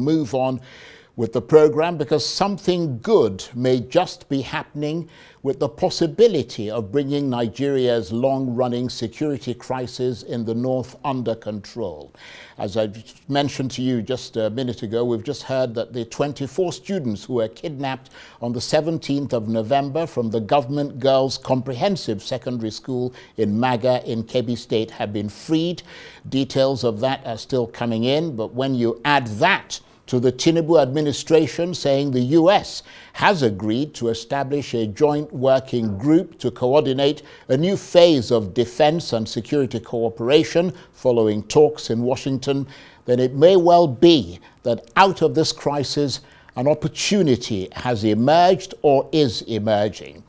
move on with the program because something good may just be happening with the possibility of bringing Nigeria's long-running security crisis in the north under control. As I mentioned to you just a minute ago, we've just heard that the 24 students who were kidnapped on the 17th of November from the Government Girls Comprehensive Secondary School in Maga in Kebbi State have been freed. Details of that are still coming in, but when you add that to the Tinubu administration saying the US has agreed to establish a joint working group to coordinate a new phase of defense and security cooperation following talks in Washington, then it may well be that out of this crisis an opportunity has emerged or is emerging.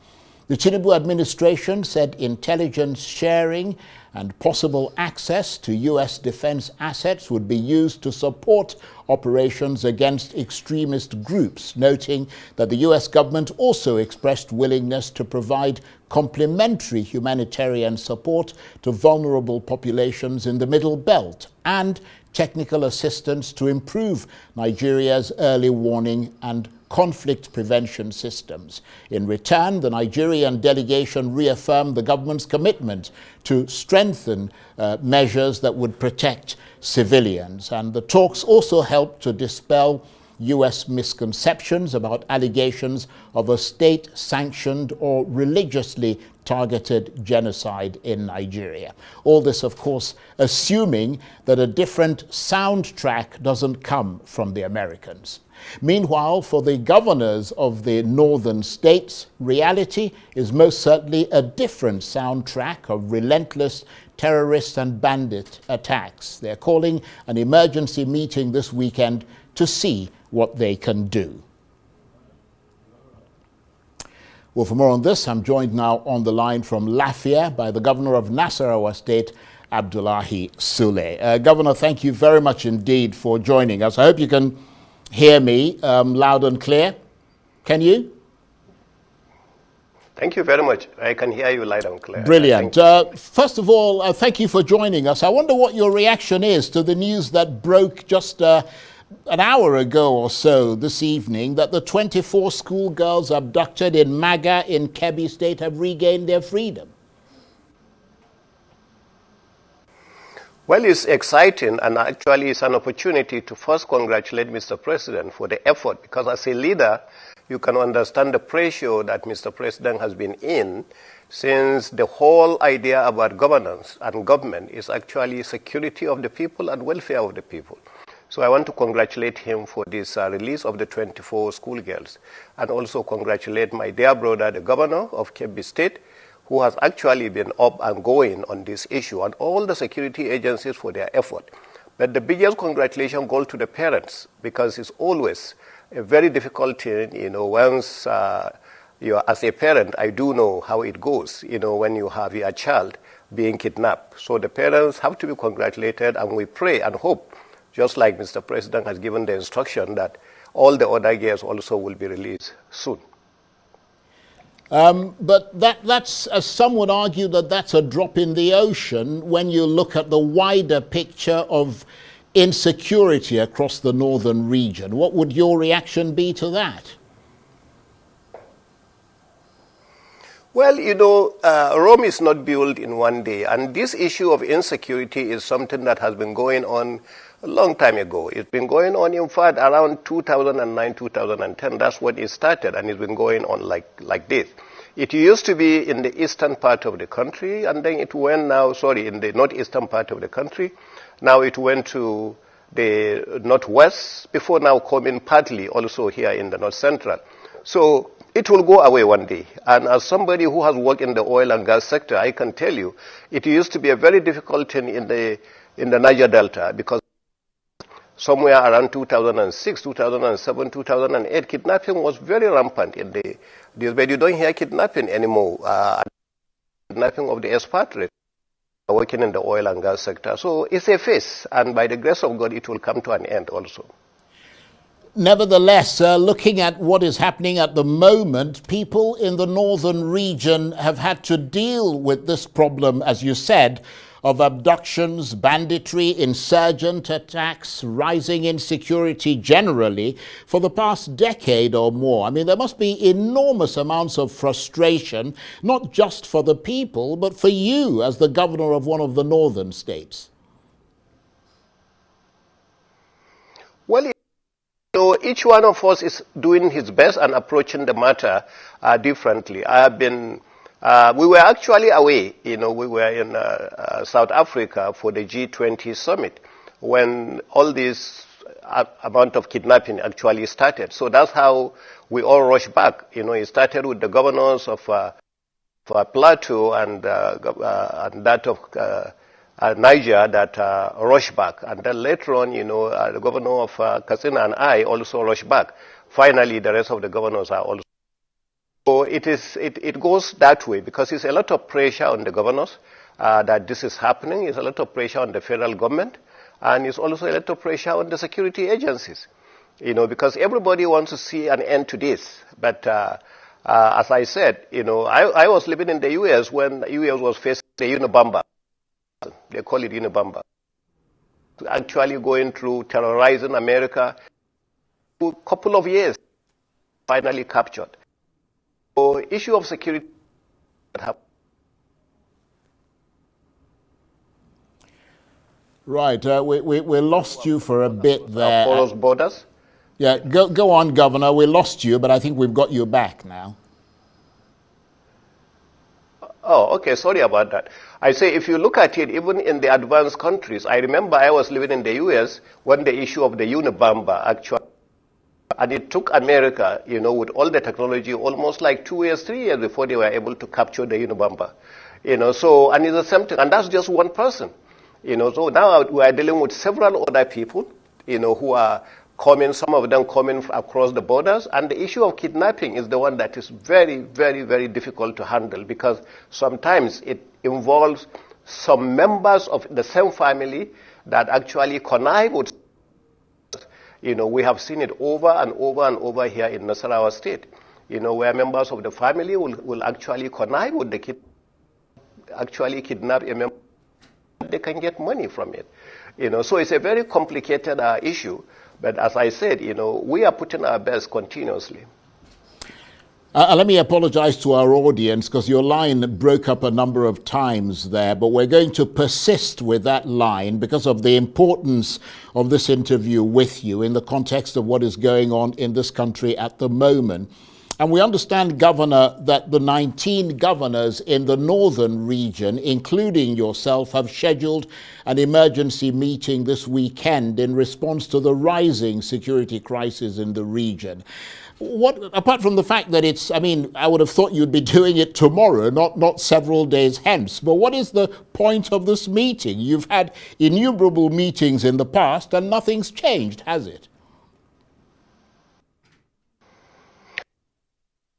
The Tinubu administration said intelligence sharing and possible access to US defense assets would be used to support operations against extremist groups, noting that the US government also expressed willingness to provide complementary humanitarian support to vulnerable populations in the Middle Belt and technical assistance to improve Nigeria's early warning and conflict prevention systems. In return, the Nigerian delegation reaffirmed the government's commitment to strengthen measures that would protect civilians. And the talks also helped to dispel US misconceptions about allegations of a state-sanctioned or religiously targeted genocide in Nigeria. All this, of course, assuming that a different soundtrack doesn't come from the Americans. Meanwhile, for the governors of the northern states, reality is most certainly a different soundtrack of relentless terrorist and bandit attacks. They're calling an emergency meeting this weekend to see what they can do. Well, for more on this, I'm joined now on the line from Lafia by the governor of Nasarawa State, Abdullahi Sule. Governor, thank you very much indeed for joining us. I hope you can hear me loud and clear. Can you? Thank you very much. I can hear you loud and clear. Brilliant. First of all, thank you for joining us. I wonder what your reaction is to the news that broke just an hour ago or so this evening that the 24 schoolgirls abducted in Maga in Kebbi State have regained their freedom. Well, it's exciting, and actually it's an opportunity to first congratulate Mr. President for the effort, because as a leader, you can understand the pressure that Mr. President has been in, since the whole idea about governance and government is actually security of the people and welfare of the people. So I want to congratulate him for this release of the 24 schoolgirls, and also congratulate my dear brother, the governor of Kebbi State, who has actually been up and going on this issue, and all the security agencies for their effort. But the biggest congratulation goes to the parents, because it's always a very difficult thing, once you are, as a parent, I do know how it goes, when you have your child being kidnapped. So the parents have to be congratulated, and we pray and hope, just like Mr. President has given the instruction, that all the other girls also will be released soon. But that's, as some would argue, that's a drop in the ocean when you look at the wider picture of insecurity across the northern region. What would your reaction be to that? Well, Rome is not built in one day, and this issue of insecurity is something that has been going on a long time ago. It's been going on, in fact, around 2009, 2010. That's when it started, and it's been going on like this. It used to be in the eastern part of the country, and then it went in the northeastern part of the country. Now it went to the northwest, before now coming partly also here in the north central. So it will go away one day. And as somebody who has worked in the oil and gas sector, I can tell you, it used to be a very difficult thing in the Niger Delta, because somewhere around 2006, 2007, 2008, kidnapping was very rampant in this, but you don't hear kidnapping anymore. Kidnapping of the expatriates working in the oil and gas sector. So it's a phase, and by the grace of God, it will come to an end also. Nevertheless, looking at what is happening at the moment, people in the northern region have had to deal with this problem, as you said, of abductions, banditry, insurgent attacks, rising insecurity generally for the past decade or more. I mean, there must be enormous amounts of frustration, not just for the people, but for you as the governor of one of the northern states. Well, so each one of us is doing his best and approaching the matter differently. We were actually away, we were in South Africa for the G20 summit when all this amount of kidnapping actually started. So that's how we all rushed back. It started with the governors of Plateau and that of Niger that rushed back. And then later on, the governor of Katsina and I also rushed back. Finally, the rest of the governors are also. So it goes that way because it's a lot of pressure on the governors that this is happening. It's a lot of pressure on the federal government. And it's also a lot of pressure on the security agencies, because everybody wants to see an end to this. But as I said, I was living in the U.S. when the U.S. was facing the Unabomber. They call it Unabomber. Actually going through terrorizing America for a couple of years, finally captured. So issue of security that happened. Right, we lost you for a bit there. Porous borders. Yeah, go on, Governor. We lost you, but I think we've got you back now. Oh, okay. Sorry about that. I say if you look at it, even in the advanced countries, I remember I was living in the U.S. when the issue of the Unabomber actually, and it took America, with all the technology, almost like 2 years, 3 years before they were able to capture the Unabomber. So, and it's the same thing, and that's just one person. So now we are dealing with several other people, who are coming, some of them coming across the borders. And the issue of kidnapping is the one that is very, very, very difficult to handle because sometimes it involves some members of the same family that actually connive with. We have seen it over and over and over here in Nasarawa State, where members of the family will actually connive with the kid, actually kidnap a member. They can get money from it. So it's a very complicated issue. But as I said, we are putting our best continuously. Let me apologize to our audience because your line broke up a number of times there, but we're going to persist with that line because of the importance of this interview with you in the context of what is going on in this country at the moment. And we understand, Governor, that the 19 governors in the northern region, including yourself, have scheduled an emergency meeting this weekend in response to the rising security crisis in the region. Apart from the fact that I would have thought you'd be doing it tomorrow, not several days hence, but what is the point of this meeting? You've had innumerable meetings in the past and nothing's changed, has it?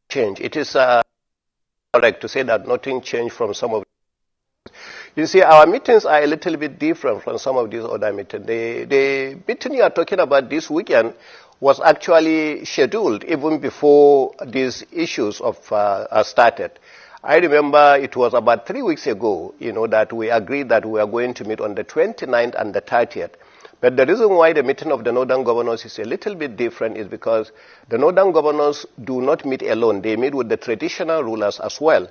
Change. It is correct to say that nothing changed from some of. You see, our meetings are a little bit different from some of these other meetings. The meeting you are talking about this weekend was actually scheduled even before these issues started. I remember it was about 3 weeks ago, that we agreed that we are going to meet on the 29th and the 30th. But the reason why the meeting of the Northern Governors is a little bit different is because the Northern Governors do not meet alone. They meet with the traditional rulers as well.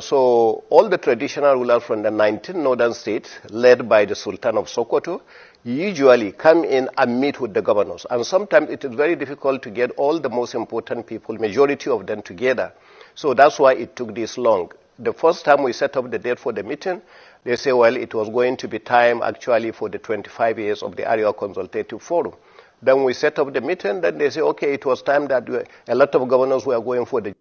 So all the traditional rulers from the 19 northern states, led by the Sultan of Sokoto, usually come in and meet with the governors. And sometimes it is very difficult to get all the most important people, majority of them together. So that's why it took this long. The first time we set up the date for the meeting, they say, well, it was going to be time actually for the 25 years of the Area Consultative Forum. Then we set up the meeting, then they say, okay, it was time that a lot of governors were going for the.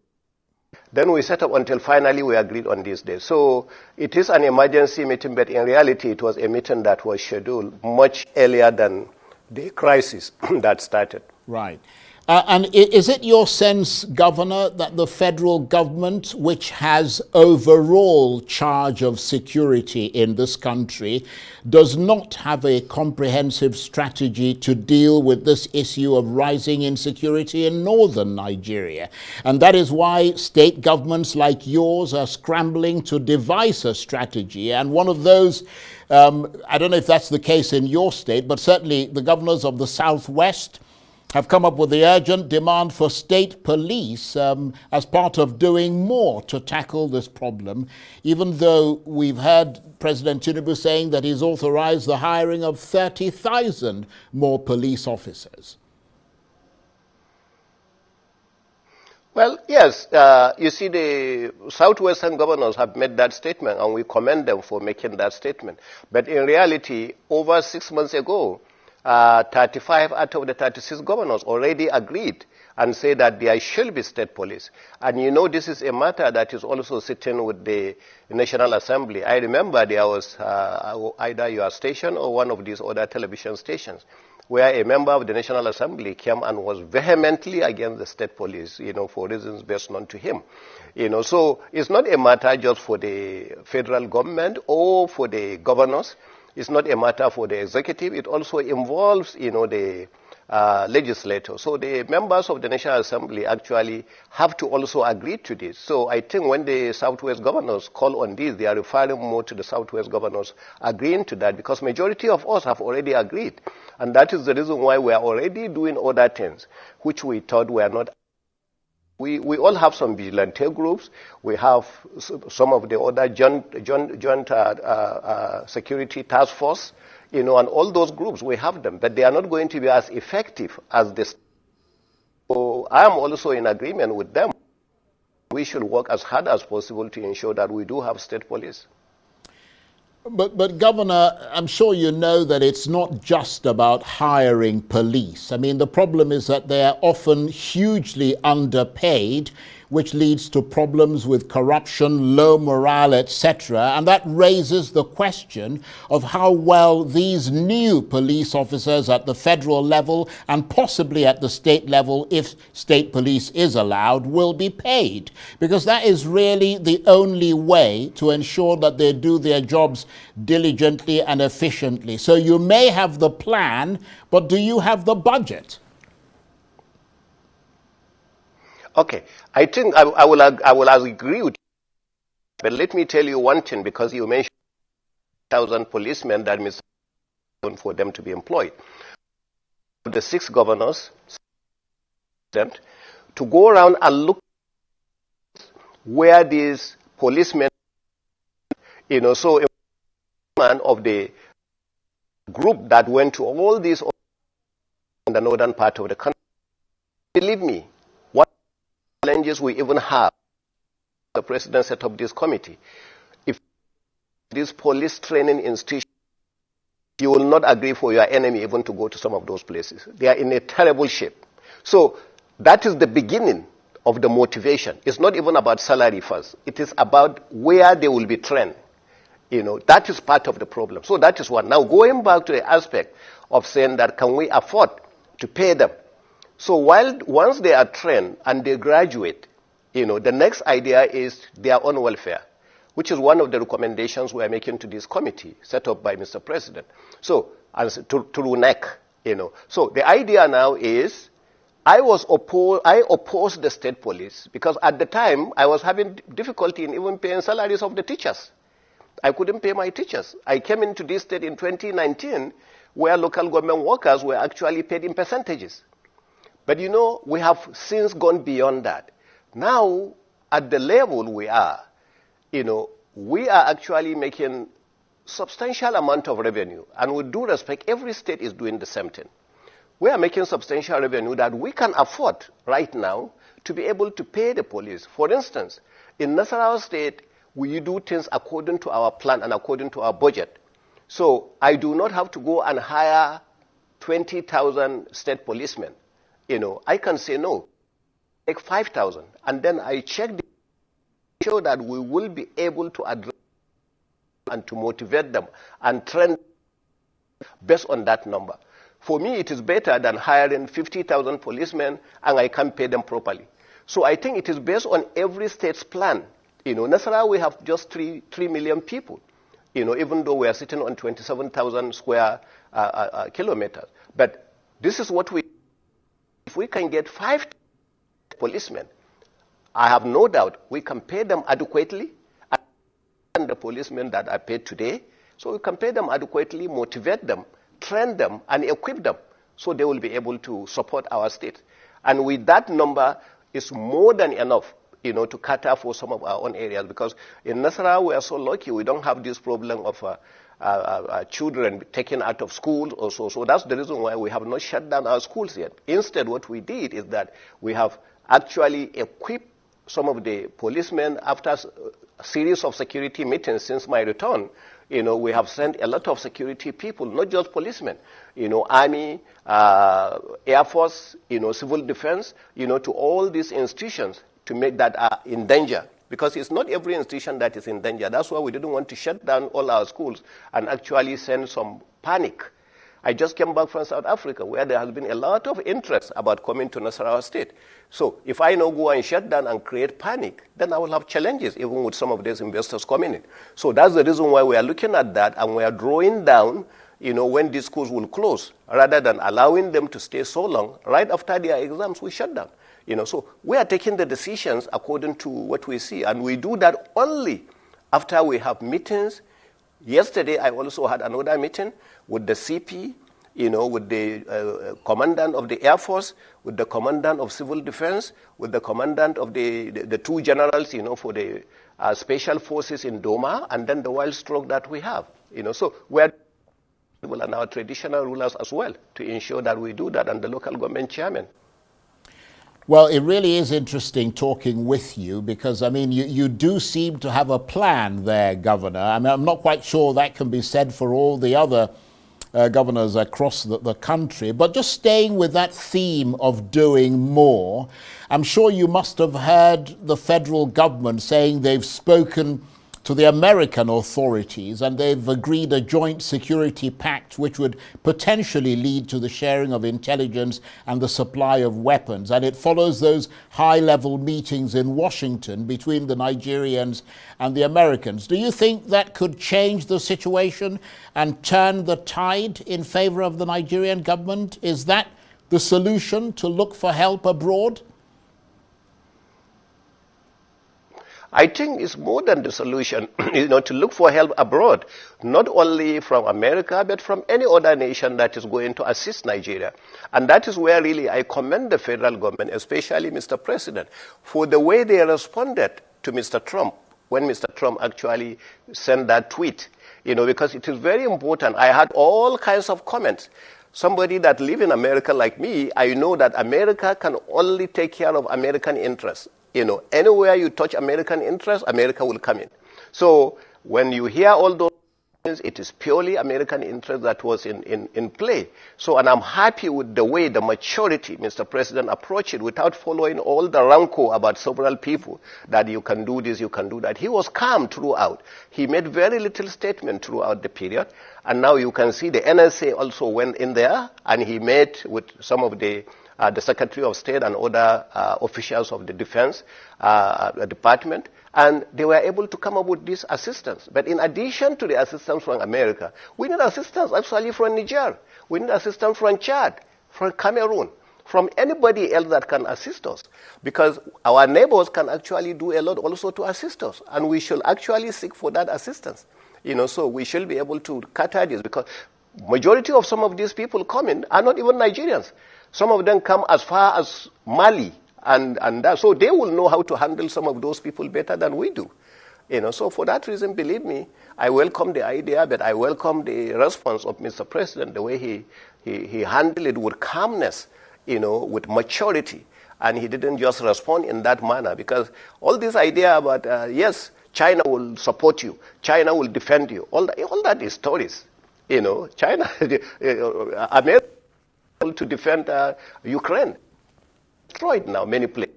Then we set up until finally we agreed on this day. So it is an emergency meeting, but in reality it was a meeting that was scheduled much earlier than the crisis that started. Right. Is it your sense, Governor, that the federal government, which has overall charge of security in this country, does not have a comprehensive strategy to deal with this issue of rising insecurity in northern Nigeria? And that is why state governments like yours are scrambling to devise a strategy. And one of those, I don't know if that's the case in your state, but certainly the governors of the Southwest have come up with the urgent demand for state police as part of doing more to tackle this problem, even though we've heard President Tinubu saying that he's authorized the hiring of 30,000 more police officers. Well, yes, you see, the Southwestern governors have made that statement, and we commend them for making that statement. But in reality, over 6 months ago, 35 out of the 36 governors already agreed and said that there should be state police. And you know, this is a matter that is also sitting with the National Assembly. I remember there was either your station or one of these other television stations where a member of the National Assembly came and was vehemently against the state police, you know, for reasons best known to him. You know, so it's not a matter just for the federal government or for the governors. It's not a matter for the executive. It also involves, you know, the legislators. So the members of the National Assembly actually have to also agree to this. So I think when the Southwest governors call on this, they are referring more to the Southwest governors agreeing to that, because majority of us have already agreed. And that is the reason why we are already doing other things, which we thought were not. We all have some vigilante groups. We have some of the other joint security task force, you know, and all those groups, we have them, but they are not going to be as effective as this. So I am also in agreement with them. We should work as hard as possible to ensure that we do have state police. But Governor, I'm sure you know that it's not just about hiring police. I mean, the problem is that they are often hugely underpaid, which leads to problems with corruption, low morale, etc. And that raises the question of how well these new police officers at the federal level and possibly at the state level, if state police is allowed, will be paid. Because that is really the only way to ensure that they do their jobs diligently and efficiently. So you may have the plan, but do you have the budget? Okay, I think I will agree with you. But let me tell you one thing, because you mentioned 1,000 policemen that Mr. for them to be employed. The 6 governors to go around and look where these policemen, you know, so a man of the group that went to all these in the northern part of the country. Believe me, what challenges we even have, the president set up this committee. If this police training institution, you will not agree for your enemy even to go to some of those places. They are in a terrible shape. So that is the beginning of the motivation. It's not even about salary first. It is about where they will be trained. You know, that is part of the problem. So that is one. Now going back to the aspect of saying that can we afford to pay them? So once they are trained and they graduate, you know, the next idea is their own welfare, which is one of the recommendations we are making to this committee set up by Mr. President. So, to NEC, you know. So the idea now is, I opposed the state police because at the time I was having difficulty in even paying salaries of the teachers. I couldn't pay my teachers. I came into this state in 2019 where local government workers were actually paid in percentages. But you know, we have since gone beyond that. Now, at the level we are, you know, we are actually making substantial amount of revenue. And with due respect, every state is doing the same thing. We are making substantial revenue that we can afford right now to be able to pay the police. For instance, in Nasarawa State, we do things according to our plan and according to our budget. So I do not have to go and hire 20,000 state policemen. You know, I can say no, take 5,000. And then I check the show that we will be able to address and to motivate them and train based on that number. For me, it is better than hiring 50,000 policemen and I can't pay them properly. So I think it is based on every state's plan. Nasarawa, we have just 3 million people, even though we are sitting on 27,000 square kilometers. But this is what if we can get 5 policemen, I have no doubt we can pay them adequately, and the policemen that are paid today, so we can pay them adequately, motivate them, train them, and equip them, so they will be able to support our state. And with that number, it's more than enough, to cater for some of our own areas, because in Nasarawa, we are so lucky, we don't have this problem of children taken out of school or so. So that's the reason why we have not shut down our schools yet. Instead, what we did is that we have actually equipped some of the policemen after a series of security meetings since my return. We have sent a lot of security people, not just policemen, Army, Air Force, civil defense, to all these institutions to make that in danger. Because it's not every institution that is in danger. That's why we didn't want to shut down all our schools and actually send some panic. I just came back from South Africa, where there has been a lot of interest about coming to Nasarawa State. So if I now go and shut down and create panic, then I will have challenges, even with some of these investors coming in. So that's the reason why we are looking at that, and we are drawing down, when these schools will close, rather than allowing them to stay so long. Right after their exams, we shut down. So we are taking the decisions according to what we see, and we do that only after we have meetings. Yesterday, I also had another meeting with the CP, with the commandant of the Air Force, with the commandant of Civil Defense, with the commandant of the 2 generals, for the special forces in Doma, and then the wild stroke that we have. So we are and our traditional rulers as well to ensure that we do that, and the local government chairman. Well, it really is interesting talking with you because, you do seem to have a plan there, Governor. I'm not quite sure that can be said for all the other governors across the country. But just staying with that theme of doing more, I'm sure you must have heard the federal government saying they've spoken to the American authorities and they've agreed a joint security pact which would potentially lead to the sharing of intelligence and the supply of weapons. And it follows those high-level meetings in Washington between the Nigerians and the Americans. Do you think that could change the situation and turn the tide in favor of the Nigerian government? Is that the solution, to look for help abroad? I think it's more than the solution, to look for help abroad, not only from America, but from any other nation that is going to assist Nigeria. And that is where really I commend the federal government, especially Mr. President, for the way they responded to Mr. Trump when Mr. Trump actually sent that tweet, because it is very important. I had all kinds of comments. Somebody that lives in America like me, I know that America can only take care of American interests. Anywhere you touch American interests, America will come in. So when you hear all those things, it is purely American interest that was in play. So, and I'm happy with the way, the maturity Mr. President approached it without following all the rancor about several people that you can do this, you can do that. He was calm throughout. He made very little statement throughout the period. And now you can see the NSA also went in there and he met with some of the Secretary of State and other officials of the Defense Department, and they were able to come up with this assistance. But in addition to the assistance from America, we need assistance actually from Niger. We need assistance from Chad, from Cameroon, from anybody else that can assist us. Because our neighbors can actually do a lot also to assist us, and we should actually seek for that assistance. So we should be able to cater this, because majority of some of these people coming are not even Nigerians. Some of them come as far as Mali, and that, so they will know how to handle some of those people better than we do. So for that reason, believe me, I welcome the idea, but I welcome the response of Mr. President, the way he handled it with calmness, with maturity, and he didn't just respond in that manner, because all this idea about, yes, China will support you, China will defend you, all that is stories. China, America, to defend Ukraine. Destroyed now many places.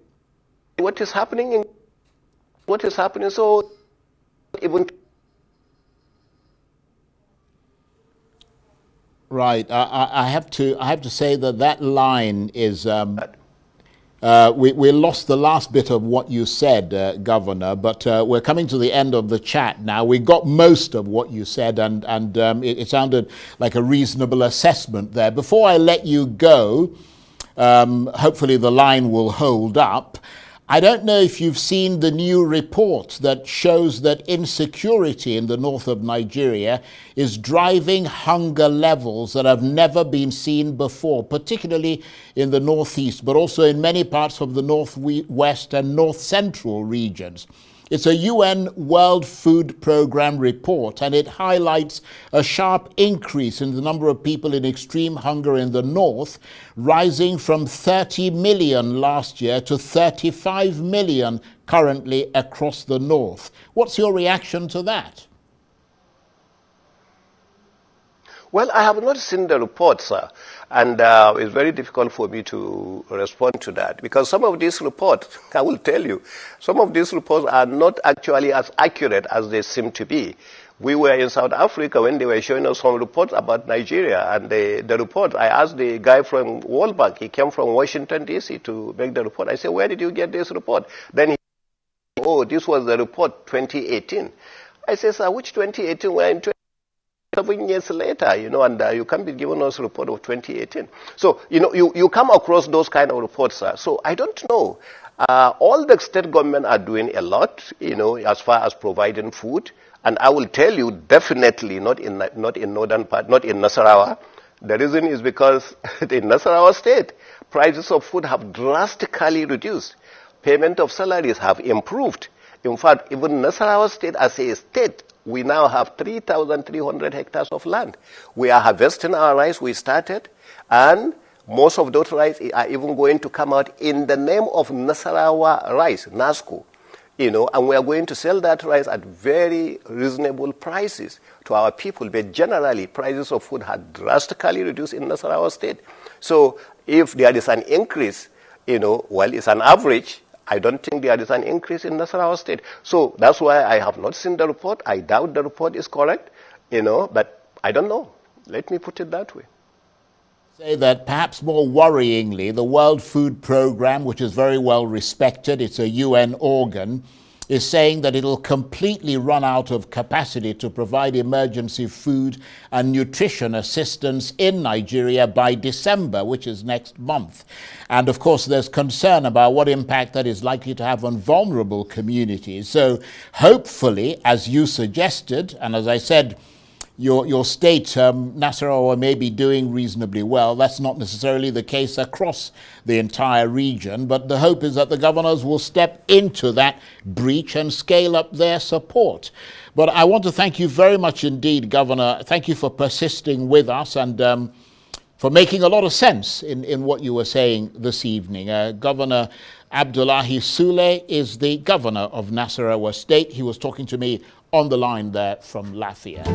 What is happening? So even Right. I have to say that line is. We lost the last bit of what you said, Governor, but we're coming to the end of the chat now. We got most of what you said, and it sounded like a reasonable assessment there. Before I let you go, hopefully the line will hold up. I don't know if you've seen the new report that shows that insecurity in the north of Nigeria is driving hunger levels that have never been seen before, particularly in the northeast, but also in many parts of the northwest and north central regions. It's a UN World Food Programme report, and it highlights a sharp increase in the number of people in extreme hunger in the north, rising from 30 million last year to 35 million currently across the north. What's your reaction to that? Well, I have not seen the report, sir, and it's very difficult for me to respond to that, because some of these reports, I will tell you, some of these reports are not actually as accurate as they seem to be. We were in South Africa when they were showing us some reports about Nigeria, and the report, I asked the guy from World Bank, he came from Washington, D.C. to make the report. I said, where did you get this report? Then he said, oh, this was the report 2018. I said, sir, which 2018? We're in 7 years later, you know, and you can't be giving us a report of 2018. So, you know, you come across those kind of reports, sir. So I don't know. All the state government are doing a lot, you know, as far as providing food. And I will tell you, definitely not in northern part, not in Nasarawa. The reason is because in Nasarawa state, prices of food have drastically reduced. Payment of salaries have improved. In fact, even Nasarawa state as a state, we now have 3,300 hectares of land. We are harvesting our rice, we started, and most of those rice are even going to come out in the name of Nasarawa rice, NASCO. You know, and we are going to sell that rice at very reasonable prices to our people. But generally, prices of food had drastically reduced in Nasarawa state. So if there is an increase, you know, well, it's an average. I don't think there is an increase in Nasarawa state. So that's why I have not seen the report. I doubt the report is correct, you know, but I don't know. Let me put it that way. Say that perhaps more worryingly, the World Food Programme, which is very well respected, it's a UN organ, is saying that it'll completely run out of capacity to provide emergency food and nutrition assistance in Nigeria by December, which is next month. And of course, there's concern about what impact that is likely to have on vulnerable communities. So hopefully, as you suggested, and as I said, your state, Nasarawa, may be doing reasonably well. That's not necessarily the case across the entire region, but the hope is that the governors will step into that breach and scale up their support. But I want to thank you very much indeed, Governor. Thank you for persisting with us and for making a lot of sense in what you were saying this evening. Governor Abdullahi Sule is the governor of Nasarawa State. He was talking to me on the line there from Lafayette.